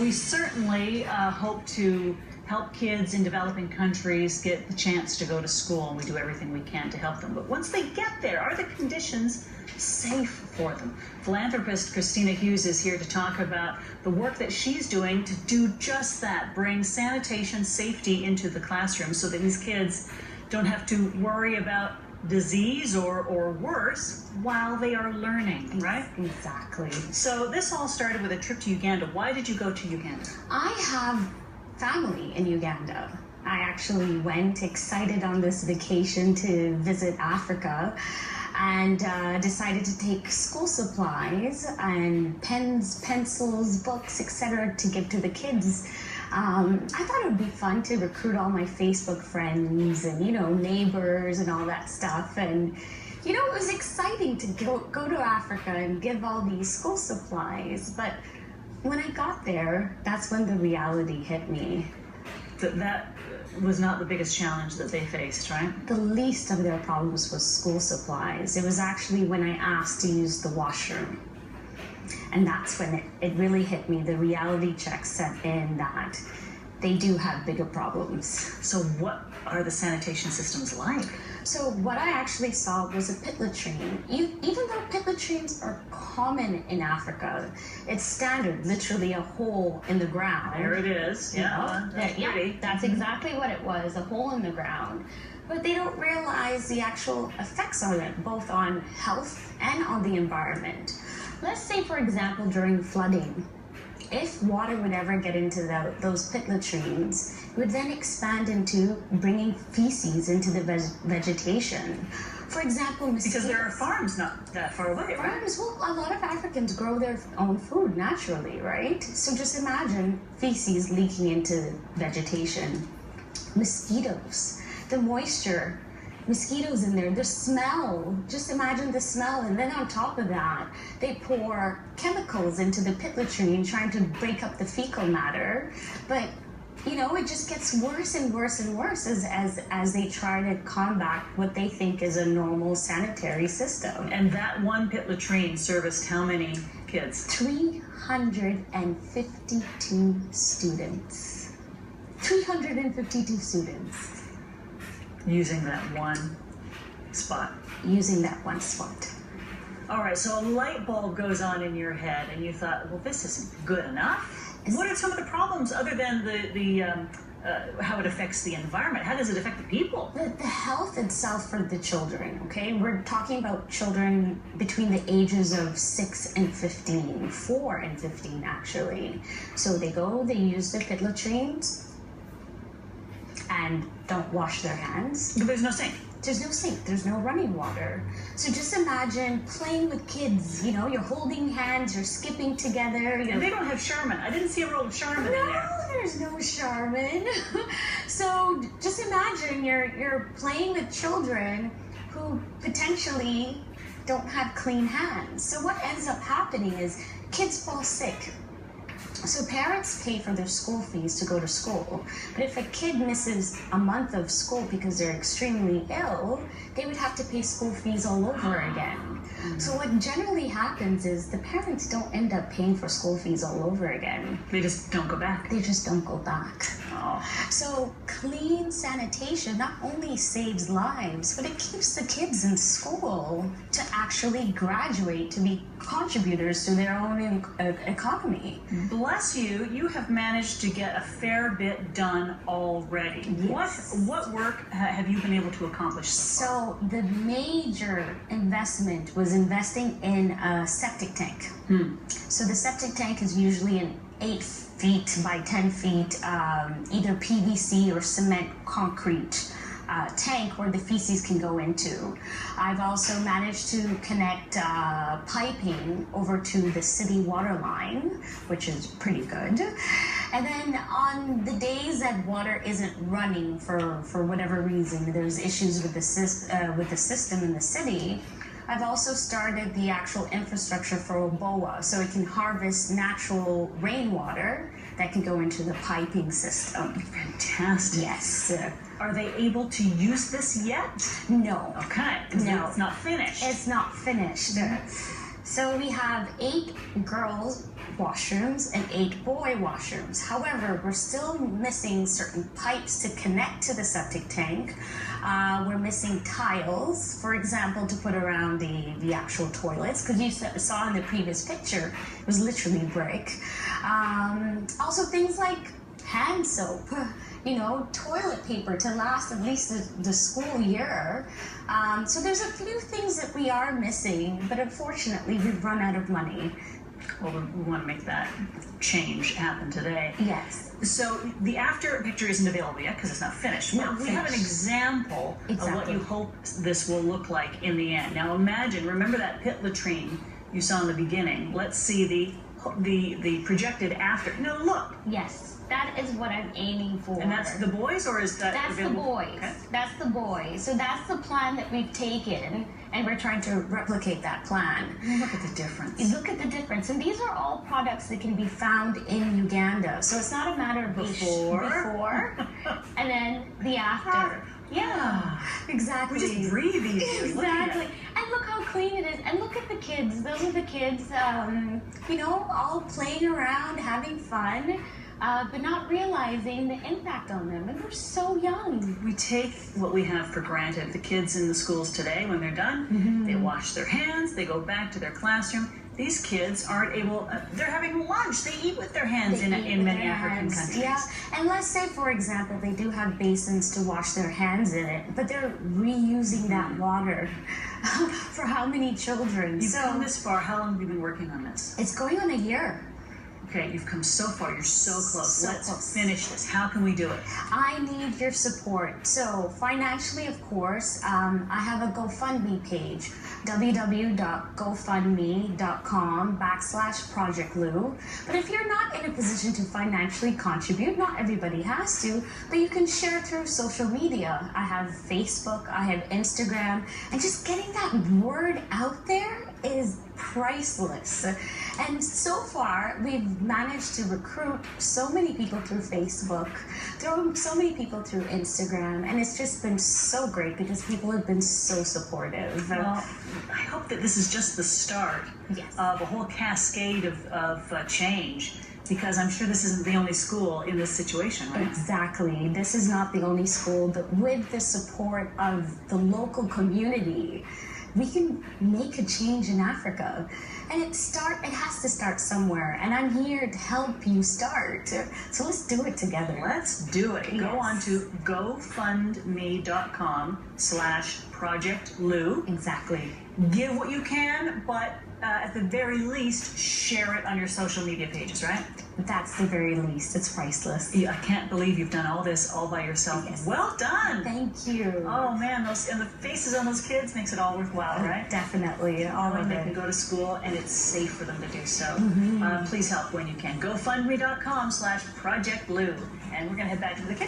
we certainly hope to help kids in developing countries get the chance to go to school, and we do everything we can to help them. But once they get there, are the conditions safe for them? Philanthropist Christina Hughes is here to talk about the work that she's doing to do just that, bring sanitation safety into the classroom so that these kids don't have to worry about disease or worse while they are learning, right? Exactly. So this all started with a trip to Uganda. Why did you go to Uganda? I have family in Uganda. I actually went excited on this vacation to visit Africa and decided to take school supplies and pens, pencils, books, etc. to give to the kids. I thought it would be fun to recruit all my Facebook friends and, neighbors and all that stuff. And, it was exciting to go to Africa and give all these school supplies. But when I got there, that's when the reality hit me. That was not the biggest challenge that they faced, right? The least of their problems was school supplies. It was actually when I asked to use the washroom. And that's when it really hit me. The reality check set in that they do have bigger problems. So what are the sanitation systems like? So what I actually saw was a pit latrine. Even though pit latrines are common in Africa, it's standard, literally a hole in the ground. There it is. Yeah, that's exactly what it was, a hole in the ground. But they don't realize the actual effects on it, both on health and on the environment. Let's say, for example, during flooding, if water would ever get into those pit latrines, it would then expand into bringing feces into the vegetation. For example, because there are farms not that far away, right? Farms, well, a lot of Africans grow their own food naturally, right? So just imagine feces leaking into vegetation. Mosquitoes, the moisture, mosquitoes in there, the smell, just imagine the smell. And then on top of that, they pour chemicals into the pit latrine trying to break up the fecal matter. But it just gets worse and worse and worse as they try to combat what they think is a normal sanitary system. And that one pit latrine serviced how many kids? 352 students. 352 students. Using that one spot. Using that one spot. All right, so a light bulb goes on in your head, and you thought, well, this isn't good enough. What are some of the problems other than how it affects the environment? How does it affect the people? The health itself for the children, okay? We're talking about children between the ages of 6 and 15, 4 and 15 actually. So they use the pit latrines and don't wash their hands. But there's no sink. There's no sink, there's no running water. So just imagine playing with kids, you're holding hands, you're skipping together. And they don't have Charmin. I didn't see a roll of Charmin in there. No, there's no Charmin. So just imagine you're playing with children who potentially don't have clean hands. So what ends up happening is kids fall sick. So parents pay for their school fees to go to school, but if a kid misses a month of school because they're extremely ill, they would have to pay school fees all over again. Mm-hmm. So what generally happens is the parents don't end up paying for school fees all over again. They just don't go back. They just don't go back. Oh. So clean sanitation not only saves lives, but it keeps the kids in school to actually graduate, to be contributors to their own economy. Bless you, you have managed to get a fair bit done already. Yes. What work have you been able to accomplish so far? So the major investment was investing in a septic tank. So the septic tank is usually an 8 feet by 10 feet, either PVC or cement concrete tank where the feces can go into. I've also managed to connect piping over to the city water line, which is pretty good. And then on the days that water isn't running for whatever reason, there's issues with the system in the city, I've also started the actual infrastructure for a BOA, so it can harvest natural rainwater that can go into the piping system. Fantastic. Yes. Are they able to use this yet? No. Okay. No. It's not finished. It's not finished. So we have 8 girls washrooms and 8 boy washrooms. However, we're still missing certain pipes to connect to the septic tank. We're missing tiles, for example, to put around the actual toilets, because you saw in the previous picture, it was literally brick. Also things like hand soap, you know, toilet paper to last at least the school year. So there's a few things that we are missing, but unfortunately we've run out of money. Well, we want to make that change happen today. Yes. So the after picture isn't available yet because it's not finished. Not we have an finished. Example of what you hope this will look like in the end. Now imagine, remember that pit latrine you saw in the beginning? Let's see the projected after. No, look. Yes. That is what I'm aiming for. And that's the boys, or is that That's available? the boys. Okay. That's the boys. So that's the plan that we've taken, and we're trying to replicate that plan. Look at the difference. Look at the difference. And these are all products that can be found in Uganda. So it's not a matter of before and then the after. Yeah, exactly. We just breathe easily. Exactly. And look how clean it is. And look at the kids. Those are the kids, you know, all playing around, having fun. But not realizing the impact on them. And they're so young. We take what we have for granted. The kids in the schools today, when they're done, they wash their hands, they go back to their classroom. These kids aren't able, they're having lunch. They eat with their hands in many African countries. Yeah, and let's say, for example, they do have basins to wash their hands in it, but they're reusing that water for how many children? You've come this far. How long have you been working on this? It's going on a year. Okay, you've come so far. You're so close. Let's close. finish this. How can we do it? I need your support. So financially, of course, I have a GoFundMe page, www.gofundme.com/ProjectLoo. But if you're not in a position to financially contribute, not everybody has to, but you can share through social media. I have Facebook, I have Instagram, and just getting that word out there is priceless. And so far, we've managed to recruit so many people through Facebook, so many people through Instagram, and it's just been so great because people have been so supportive. Well, I hope that this is just the start of a whole cascade of change, because I'm sure this isn't the only school in this situation, right? Exactly. This is not the only school, but with the support of the local community, we can make a change in Africa. And it has to start somewhere. And I'm here to help you start. So let's do it together. Let's do it. Yes. Go on to gofundme.com/ProjectLoo. Exactly. Give what you can, but at the very least, share it on your social media pages, right? That's the very least. It's priceless. I can't believe you've done all this all by yourself. Yes. Well done. Thank you. Oh man, the faces on those kids makes it all worthwhile, right? Definitely. All Knowing of they it. can go to school and it's safe for them to do so. Please help when you can. GoFundMe.com/ProjectLoo. And we're going to head back to the kitchen.